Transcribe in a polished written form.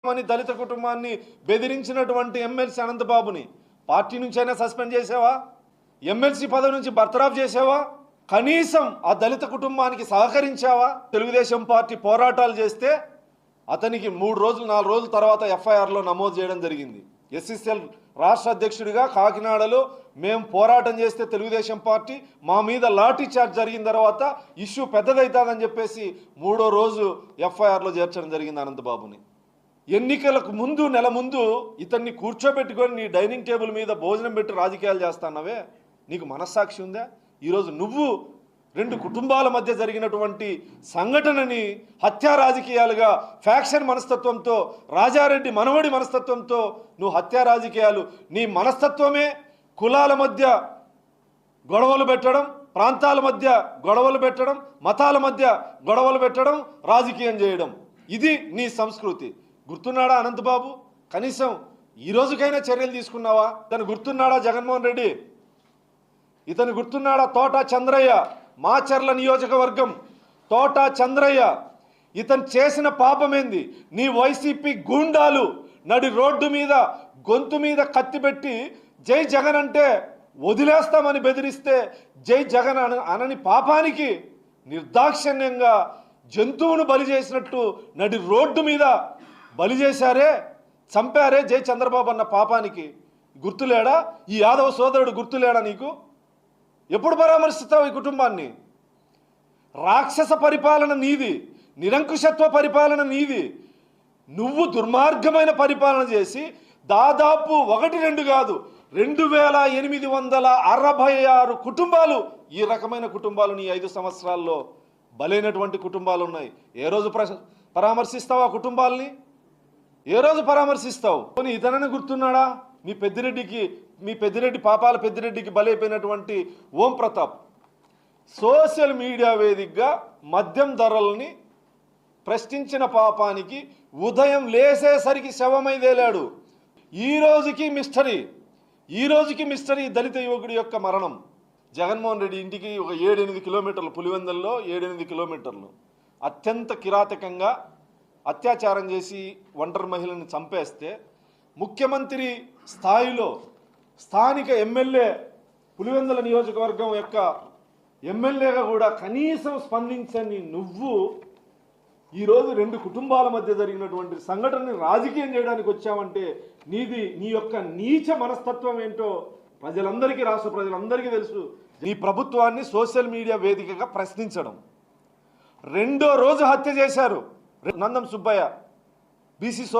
అని దళిత కుటుంబాన్ని బెదిరించినటువంటి MLC అనంతబాబుని party నుంచైనా సస్పెండ్ చేసావా? ఎమ్మెల్సీ పదవి నుంచి బర్తరాఫ్ చేసావా? కనీసం ఆ దళిత కుటుంబానికి సహకరించావా? తెలుగుదేశం పార్టీ పోరాటాలు చేస్తే అతనికి 3 రోజులు 4 రోజుల తర్వాత ఎఫ్ఐఆర్లో నమోదు చేయడం జరిగింది. ఎస్సీసీఎల్ రాష్ట్ర అధ్యక్షుడిగా కాకినాడలో మేము పోరాటం చేస్తే తెలుగుదేశం పార్టీ మా మీద లాఠీ చార్జ్ జరిగిన తర్వాత ఇష్యూ పెద్దదవుతుందని చెప్పేసి 3వ రోజు ఎఫ్ఐఆర్లో చేర్చడం జరిగింది అనంతబాబుని. ఎన్నికలకు ముందు నెల ముందు ఇతన్ని కూర్చోబెట్టుకొని నీ డైనింగ్ టేబుల్ మీద భోజనం పెట్టి రాజకీయాలు చేస్తున్నావే, నీకు మనస్సాక్షి ఉందా? ఈరోజు నువ్వు 2 కుటుంబాల మధ్య జరిగినటువంటి సంఘటనని హత్యా రాజకీయాలుగా ఫ్యాక్షన్ మనస్తత్వంతో, రాజారెడ్డి మనవడి మనస్తత్వంతో నువ్వు హత్యా రాజకీయాలు, నీ మనస్తత్వమే కులాల మధ్య గొడవలు పెట్టడం, ప్రాంతాల మధ్య గొడవలు పెట్టడం, మతాల మధ్య గొడవలు పెట్టడం, రాజకీయం చేయడం. ఇది నీ సంస్కృతి. గుర్తున్నాడా అనంతబాబు? కనీసం ఈ రోజుకైనా చర్యలు తీసుకున్నావా? ఇతను గుర్తున్నాడా జగన్మోహన్ రెడ్డి? ఇతను గుర్తున్నాడా తోట చంద్రయ్య, మాచర్ల నియోజకవర్గం తోట చంద్రయ్య? ఇతను చేసిన పాపమేంది? నీ వైసీపీ గూండాలు నడి రోడ్డు మీద గొంతు మీద కత్తి పెట్టి జై జగన్ అంటే వదిలేస్తామని బెదిరిస్తే జై జగన్ అనని పాపానికి నిర్దాక్షిణ్యంగా జంతువును బలి చేసినట్టు నడి రోడ్డు మీద బలి చేశారే, చంపారే జై చంద్రబాబు అన్న పాపానికి. గుర్తులేడా? ఈ యాదవ సోదరుడు గుర్తులేడా నీకు? ఎప్పుడు పరామర్శిస్తావు ఈ కుటుంబాన్ని? రాక్షస పరిపాలన నీది, నిరంకుశత్వ పరిపాలన నీది. నువ్వు దుర్మార్గమైన పరిపాలన చేసి దాదాపు 1-2 కాదు 2866 కుటుంబాలు, ఈ రకమైన కుటుంబాలు నీ 5 సంవత్సరాల్లో బలైనటువంటి కుటుంబాలు ఉన్నాయి. ఏ రోజు పరామర్శిస్తావు ఆ కుటుంబాలని? ఏ రోజు పరామర్శిస్తావు? పోనీ ఇతనని గుర్తున్నాడా? మీ పెద్దిరెడ్డి పాపాల పెద్దిరెడ్డికి బలైపోయినటువంటి ఓం ప్రతాప్ సోషల్ మీడియా వేదికగా మద్యం ధరల్ని ప్రశ్నించిన పాపానికి ఉదయం లేసేసరికి శవమైదేలాడు. ఈ రోజుకి మిస్టరీ దళిత యువకుడి యొక్క మరణం. జగన్మోహన్ రెడ్డి ఇంటికి ఒక 7-8 కిలోమీటర్లు, పులివెందుల్లో 7-8 కిలోమీటర్లు అత్యంత కిరాతకంగా అత్యాచారం చేసి ఒంటరి మహిళని చంపేస్తే ముఖ్యమంత్రి స్థాయిలో స్థానిక ఎమ్మెల్యే, పులివెందుల నియోజకవర్గం యొక్క ఎమ్మెల్యేగా కూడా కనీసం స్పందించని నువ్వు ఈరోజు 2 కుటుంబాల మధ్య జరిగినటువంటి సంఘటనని రాజకీయం చేయడానికి వచ్చావంటే నీ యొక్క నీచ మనస్తత్వం ఏంటో ప్రజలందరికీ, రాష్ట్ర ప్రజలందరికీ తెలుసు. నీ ప్రభుత్వాన్ని సోషల్ మీడియా వేదికగా ప్రశ్నించడం. 2వ రోజు హత్య చేశారు నందం సుబ్బయ్య, బీసీ